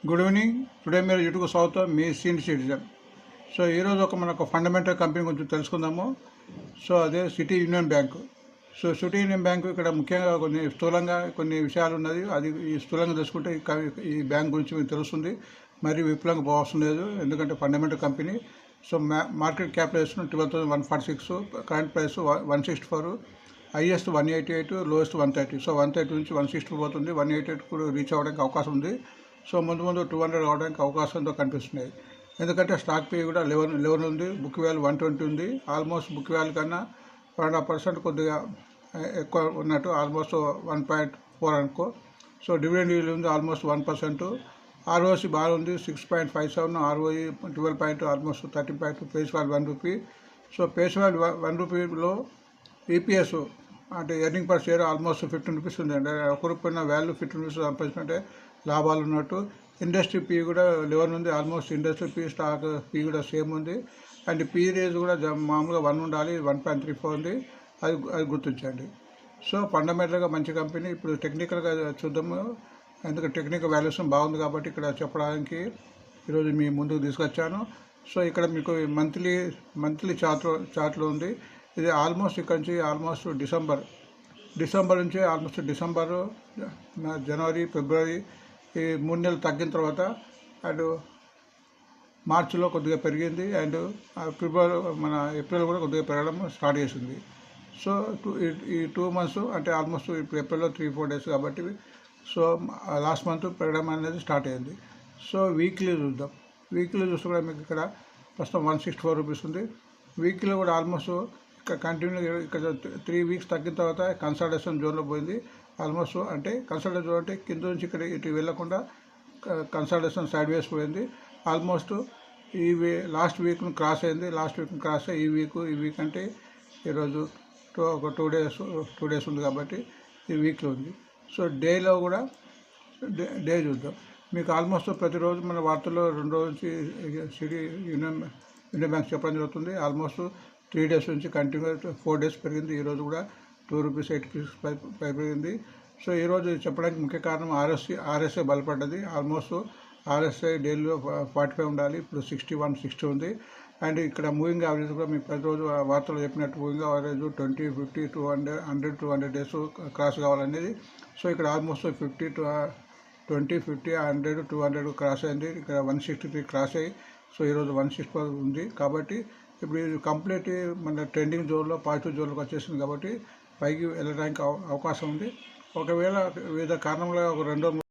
Good evening. Today మీరు YouTube స్వాగతం. మీ senior citizen. So ఈరోజు మనకు ఫండమెంటల్ కంపెనీ గురించి తెలుసుకుందాము. సో అదే city union bank. So city union bank ఇక్కడ ముఖ్యంగా స్థూలంగా కొన్ని విషయాలు ఉన్నది. అది ఈ స్థూలంగా తెలుసుకుంటే ఈ బ్యాంక్ గురించి మీకు తెలుస్తుంది. మరి విపులంగా పోవాల్సిన లేదు, ఎందుకంటే fundamental company. So market capitalisation 12,146, current price 164, highest 188, lowest 130. So 130 నుంచి 160 పోతుంది. 188 కూడా రీచ్ అవ్వడానికి అవకాశం ఉంది. సో ముందు 200 రావడానికి అవకాశంతో కనిపిస్తున్నాయి. ఎందుకంటే స్టాక్ పీ కూడా 11 ఉంది, బుక్ వాల్యూ 120 ఉంది. ఆల్మోస్ట్ బుక్ వాల్యూ కన్నా 1.5% కొద్దిగా ఎక్కువ ఉన్నట్టు, ఆల్మోస్ట్ 1.4 అనుకో. సో డివిడెండ్ ఈల్డ్ ఉంది ఆల్మోస్ట్ 1%. ఆర్ఓసి బాగుంది 6.57, ROE 12, almost 13. Face value 1 rupee. So face value 1 రూపీలో ఈపీఎస్ అంటే earning per share almost 15 rupees ఉంది. అంటే 1 రూపాయి వాల్యూ 15 రూపీస్ సంపాదించుకుంటే లాభాలు ఉన్నట్టు. ఇండస్ట్రీ పీ కూడా 11 ఉంది, almost industry P stock P కూడా సేమ్ ఉంది. అండ్ పీ రేజ్ కూడా మామూలుగా 1 ఉండాలి, 1.34 ఉంది. అది గుర్తించండి. సో ఫండమెంటల్గా మంచి కంపెనీ. ఇప్పుడు టెక్నికల్గా చూద్దాము, ఎందుకంటే టెక్నికల్ వాల్యుయేషన్ బాగుంది కాబట్టి ఇక్కడ చెప్పడానికి ఈరోజు మీ ముందుకు తీసుకొచ్చాను. సో ఇక్కడ మీకు మంత్లీ చార్ట్లో ఉంది. ఇది ఆల్మోస్ట్ ఇక్కడ నుంచి ఆల్మోస్ట్ డిసెంబర్ నుంచి ఆల్మోస్ట్ జనవరి, ఫిబ్రవరి ఈ 3 నెలలు తగ్గిన తర్వాత అండ్ మార్చిలో కొద్దిగా పెరిగింది. అండ్ ఫిబ్రవరి ఏప్రిల్ కూడా కొద్దిగా పెరగడం స్టార్ట్ చేసింది. సో ఈ 2 months అంటే ఆల్మోస్ట్ ఇప్పుడు ఏప్రిల్లో 3-4 days కాబట్టి, సో లాస్ట్ మంత్ పెరగడం అనేది స్టార్ట్ అయింది. సో వీక్లీ చూస్తే కూడా మీకు ఇక్కడ ప్రస్తుతం 164 రూపీస్ ఉంది. వీక్లీ కూడా ఆల్మోస్ట్ ఇక్కడ కంటిన్యూ ఇక్కడ 3 weeks తగ్గిన తర్వాత కన్సల్టేషన్ జోన్లో పోయింది ఆల్మోస్ట్. అంటే కన్సల్టేషన్ జోన్ అంటే కింద నుంచి ఇక్కడ ఇటు వెళ్లకుండా కన్సల్టేషన్ సైడ్ వేస్ పోయింది. ఆల్మోస్ట్ లాస్ట్ వీక్ను క్రాస్ అయింది. ఈ వీక్ అంటే ఈరోజు ఒక 2 days ఉంది కాబట్టి ఈ వీక్లో ఉంది. సో డేలో కూడా డే చూద్దాం. మీకు ఆల్మోస్ట్ ప్రతిరోజు మన వార్తల్లో 2 రోజుల నుంచి సిటీ యూనియన్ బ్యాంక్ చెప్పడం జరుగుతుంది. ఆల్మోస్ట్ 3 days నుంచి కంటిన్యూ 4 days పెరిగింది. ఈరోజు కూడా 2 రూపీస్ 8 రూపీస్ పెరిగింది. సో ఈరోజు చెప్పడానికి ముఖ్య కారణం ఆర్ఎస్ఐ బలపడ్డది. ఆల్మోస్ట్ ఆర్ఎస్ఐ డైలీలో 45 ఉండాలి, ఇప్పుడు 61, 60 ఉంది. అండ్ ఇక్కడ మూవింగ్ యావరేజ్ కూడా మీకు ప్రతిరోజు వార్తలు చెప్పినట్టు మూవింగ్ యావరేజ్ 20, 50, 200, 200 days క్రాస్ కావాలనేది. సో ఇక్కడ ఆల్మోస్ట్ 20, 50, 100, 200 క్రాస్ అయింది. ఇక్కడ 163 క్రాస్ అయ్యి, సో ఈరోజు 164 ఉంది. కాబట్టి ఇప్పుడు ఇది కంప్లీట్ మన ట్రెండింగ్ జోన్లో, పాజిటివ్ జోన్లోకి వచ్చేసింది కాబట్టి పైకి వెళ్ళడానికి అవకాశం ఉంది. ఒకవేళ వివిధ కారణంలో ఒక 2